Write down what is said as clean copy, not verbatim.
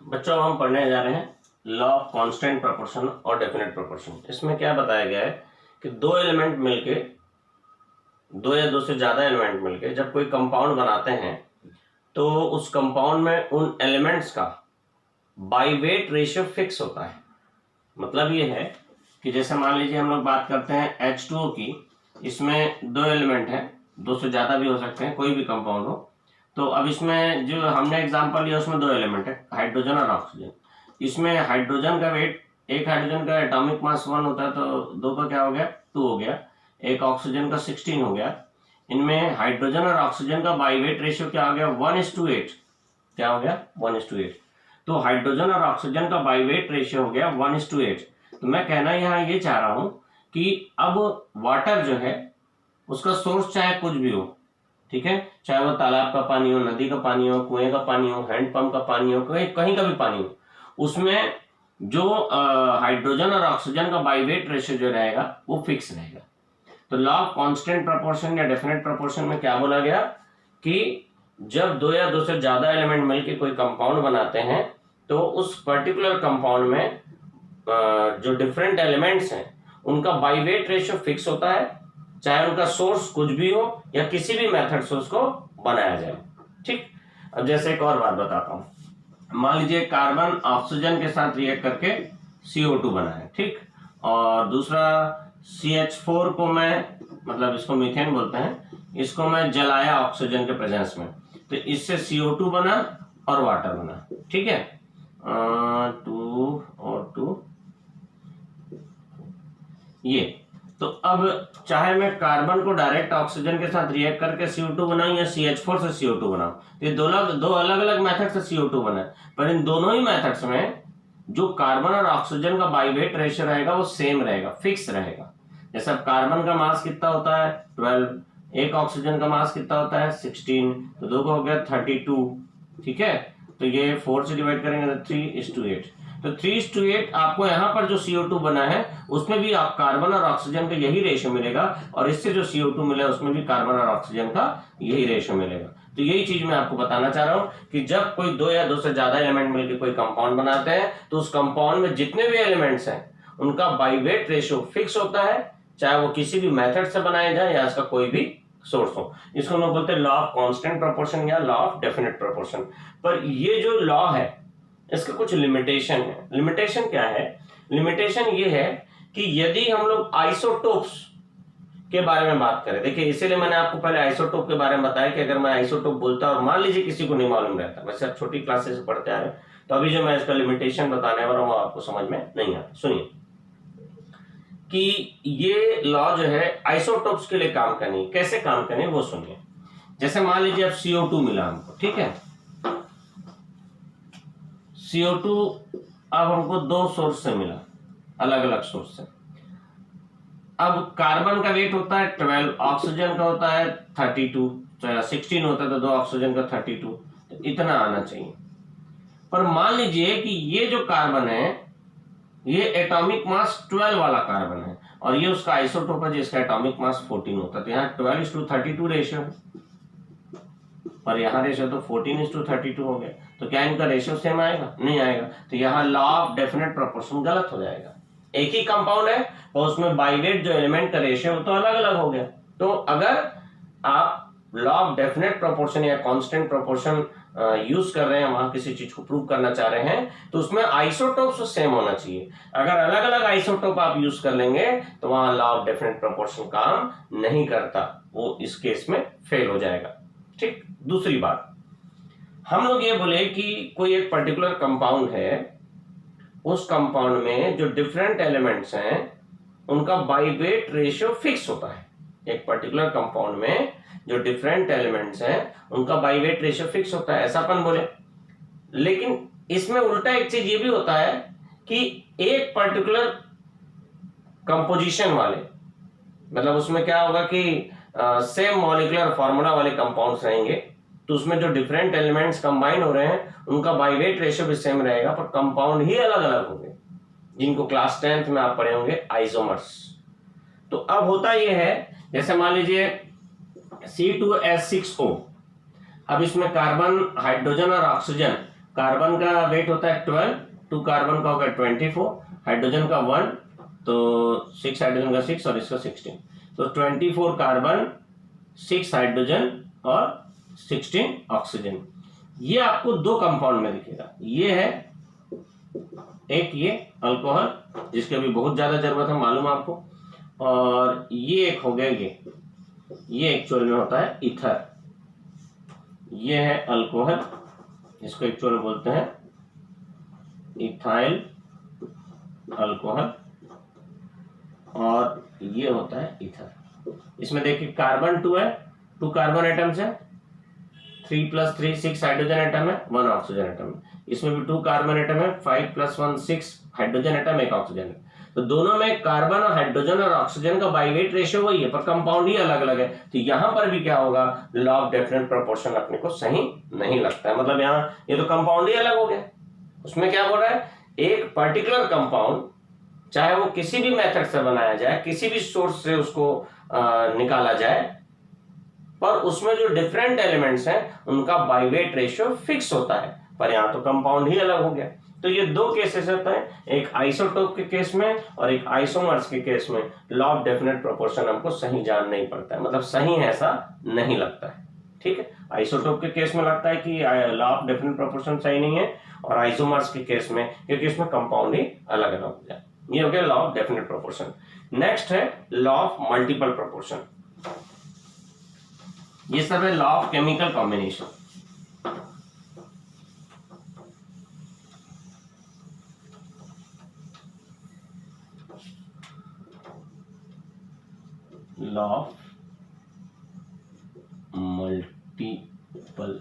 बच्चों हम पढ़ने जा रहे हैं लॉ ऑफ कांस्टेंट प्रोपोर्शन और डेफिनेट प्रोपोर्शन। इसमें क्या बताया गया है कि दो एलिमेंट मिलके, दो या दो से ज्यादा एलिमेंट मिलके जब कोई कंपाउंड बनाते हैं तो उस कंपाउंड में उन एलिमेंट्स का बाय वेट रेशियो फिक्स होता है। मतलब ये है कि जैसे मान लीजिए हम लोग बात करते हैं H2O की, इसमें दो एलिमेंट हैं, दो से ज्यादा भी हो सकते हैं, कोई भी कंपाउंड हो। तो अब इसमें जो हमने एग्जांपल लिया उसमें दो एलिमेंट है, हाइड्रोजन और ऑक्सीजन। इसमें हाइड्रोजन का वेट, एक हाइड्रोजन का एटॉमिक मास 1 होता है तो दो का क्या हो गया 2 हो गया, एक ऑक्सीजन का 16 हो गया। इनमें हाइड्रोजन और ऑक्सीजन का बाई वेट रेशियो क्या हो गया 1:8। क्या हो गया 1:8। तो हाइड्रोजन और ऑक्सीजन का बाई वेट रेशियो हो गया 1:8। तो मैं कहना यहाँ ये चाह रहा हूं कि अब वाटर जो है उसका सोर्स चाहे कुछ भी हो, ठीक है, चाहे वो तालाब का पानी हो, नदी का पानी हो, कुएं का पानी हो, हैंडपंप का पानी हो, कहीं का भी पानी हो, उसमें जो हाइड्रोजन और ऑक्सीजन का बाई वेट रेशियो जो रहेगा वो फिक्स रहेगा। तो लॉ ऑफ कांस्टेंट प्रोपोर्शन या डेफिनेट प्रोपोर्शन में क्या बोला गया कि जब दो या दो से ज्यादा एलिमेंट मिलकर कोई कंपाउंड बनाते हैं तो उस पर्टिकुलर कंपाउंड में जो डिफरेंट एलिमेंट्स हैं उनका बाई वेट रेशियो फिक्स होता है, चाहे उनका सोर्स कुछ भी हो या किसी भी मेथड से उसको बनाया जाए। ठीक, अब जैसे एक और बात बताता हूं। मान लीजिए कार्बन ऑक्सीजन के साथ रिएक्ट करके CO2 बना है, ठीक, और दूसरा CH4 को मैं, मतलब इसको मीथेन बोलते हैं, इसको मैं जलाया ऑक्सीजन के प्रेजेंस में, तो इससे CO2 बना और वाटर बना। ठीक है, 2 और 2 ये। तो अब चाहे मैं कार्बन को डायरेक्ट ऑक्सीजन के साथ रिएक्ट करके CO2 बनाऊं या CH4 से CO2 बनाऊं, ये दो अलग अलग मेथड से CO2 बना है, पर इन दोनों ही मेथड्स में जो कार्बन और ऑक्सीजन का बाई वेट रेशियो रहेगा वो सेम रहेगा, फिक्स रहेगा। जैसे अब कार्बन का मास कितना होता है 12, एक ऑक्सीजन का मास कितना होता है 16, तो दो का हो गया 32। ठीक है, तो ये 4 से डिवाइड करेंगे तो 3:8। तो 3:8 आपको यहाँ पर जो CO2 बना है उसमें भी आप कार्बन और ऑक्सीजन का यही रेशियो मिलेगा, और इससे जो CO2 मिला उसमें भी कार्बन और ऑक्सीजन का यही रेशियो मिलेगा। तो यही चीज मैं आपको बताना चाह रहा हूं कि जब कोई दो या दो से ज्यादा एलिमेंट मिलकर कोई कंपाउंड बनाते हैं तो उस कंपाउंड में जितने भी एलिमेंट्स हैं उनका बाई वेट रेशियो फिक्स होता है, चाहे वो किसी भी मेथड से बनाया जाए या इसका कोई भी सोर्स हो। इसको लोग बोलते हैं लॉ ऑफ कांस्टेंट प्रोपोर्शन या लॉ ऑफ डेफिनेट प्रोपोर्शन। पर ये जो लॉ है इसका कुछ लिमिटेशन है। लिमिटेशन क्या है? लिमिटेशन ये है कि यदि हम लोग आइसोटोप्स के बारे में बात करें, देखिए इसीलिए मैंने आपको पहले आइसोटोप के बारे में बताया कि अगर मैं आइसोटोप बोलता और मान लीजिए किसी को नहीं मालूम रहता, वैसे आप छोटी क्लासेस से पढ़ते आ रहे हैं, तो अभी जो मैं इसका लिमिटेशन बताने वाला हूं आपको समझ में नहीं आता। सुनिए कि ये लॉ जो है आइसोटोप्स के लिए काम करनी, कैसे काम करनी वो सुनिए। जैसे मान लीजिए अब CO2 मिला हमको, ठीक है, CO2 अब हमको दो सोर्स से मिला, अलग अलग सोर्स से। अब कार्बन का वेट होता है 12, ऑक्सीजन का होता है 32, 16 होता है तो दो ऑक्सीजन का 32, तो इतना आना चाहिए। पर मान लीजिए कि ये जो कार्बन है ये एटॉमिक मास 12 वाला कार्बन है और ये उसका आइसोटोप है जिसका एटॉमिक मास 14 होता है, तो यहाँ 12:32 रेशियो है, पर यहाँ रेशियो तो 14:32 हो गया, तो क्या इनका रेशियो सेम आएगा? नहीं आएगा। तो यहाँ लॉ ऑफ डेफिनेट प्रोपोर्शन गलत हो जाएगा। एक ही कंपाउंड है और उसमें बाई वेट जो एलिमेंट का रेशियो तो अलग अलग हो गया। तो अगर आप लॉ ऑफ डेफिनेट प्रोपोर्शन या कांस्टेंट प्रोपोर्शन यूज कर रहे हैं, वहां किसी चीज को प्रूव करना चाह रहे हैं, तो उसमें आइसोटोप्स सेम होना चाहिए। अगर अलग अलग आइसोटोप आप यूज कर लेंगे तो वहां लॉ ऑफ डेफिनेट प्रोपोर्शन काम नहीं करता, वो इस केस में फेल हो जाएगा। ठीक, दूसरी बात, हम लोग ये बोले कि कोई एक पर्टिकुलर कंपाउंड है, उस कंपाउंड में जो डिफरेंट एलिमेंट्स हैं उनका बाई वेट रेशियो फिक्स होता है। एक पर्टिकुलर कंपाउंड में जो डिफरेंट एलिमेंट्स हैं उनका बाई वेट रेशियो फिक्स होता है, ऐसा अपन बोले। लेकिन इसमें उल्टा एक चीज ये भी होता है कि एक पर्टिकुलर कंपोजिशन वाले, मतलब उसमें क्या होगा कि सेम मॉलिक्यूलर फॉर्मूला वाले कंपाउंड्स रहेंगे, तो उसमें जो डिफरेंट एलिमेंट्स कंबाइन हो रहे हैं उनका बाई वेट रेशियो भी सेम रहेगा, पर कंपाउंड ही अलग अलग होंगे, जिनको क्लास 10th में आप पढ़े होंगे आइसोमर्स। तो अब होता यह है, जैसे मान लीजिए C2H6O, अब इसमें कार्बन, हाइड्रोजन और ऑक्सीजन कार्बन का वेट होता है 12, 2 कार्बन का होगा 24, हाइड्रोजन का 1, तो 6 हाइड्रोजन का 6 और इसका 16, तो 24 कार्बन, 6 हाइड्रोजन और 16 ऑक्सीजन। ये आपको दो कंपाउंड में दिखेगा। ये है एक ये अल्कोहल जिसकी अभी बहुत ज्यादा जरूरत है, मालूम आपको, और ये एक हो गया ये एक्चुअल में होता है ईथर। ये है अल्कोहल, इसको एक्चुअल में बोलते हैं इथाइल अल्कोहल, और ये होता है ईथर। इसमें देखिए कार्बन 2 है, 2 कार्बन एटम्स है, 3 + 3 6 हाइड्रोजन एटम है, 1 ऑक्सीजन एटम है। इसमें भी 2 कार्बन एटम है, 5 + 1 6 हाइड्रोजन एटम, 1 ऑक्सीजन है। तो दोनों में कार्बन और हाइड्रोजन और ऑक्सीजन का बाई वेट रेशियो वही है, पर कंपाउंड ही अलग अलग है। तो यहां पर भी क्या होगा, लॉ ऑफ डेफिनेट प्रोपोर्शन अपने को सही नहीं लगता है। मतलब यहाँ ये तो कंपाउंड ही अलग हो गया। उसमें क्या बोल रहा है, एक पर्टिकुलर कंपाउंड चाहे वो किसी भी मेथड से बनाया जाए, किसी भी सोर्स से उसको निकाला जाए, पर उसमें जो डिफरेंट एलिमेंट्स हैं उनका बाई वेट रेशियो फिक्स होता है, पर यहाँ तो कंपाउंड ही अलग हो गया। तो ये दो केसेस होते हैं, एक आइसोटोप के केस में और एक आइसोमर्स के केस में लॉ ऑफ डेफिनेट प्रोपोर्शन हमको सही जान नहीं पड़ता है, मतलब सही है ऐसा नहीं लगता है। ठीक है, आइसोटोप के केस में लगता है कि लॉ ऑफ डेफिनेट प्रोपोर्शन सही नहीं है, और आइसोमर्स के केस में, क्योंकि इसमें कंपाउंड ही अलग अलग हो जाए। ये हो गया law of definite proportion. Next है लॉ ऑफ मल्टीपल प्रोपोर्शन। ये सब है law of chemical combination. Law of multiple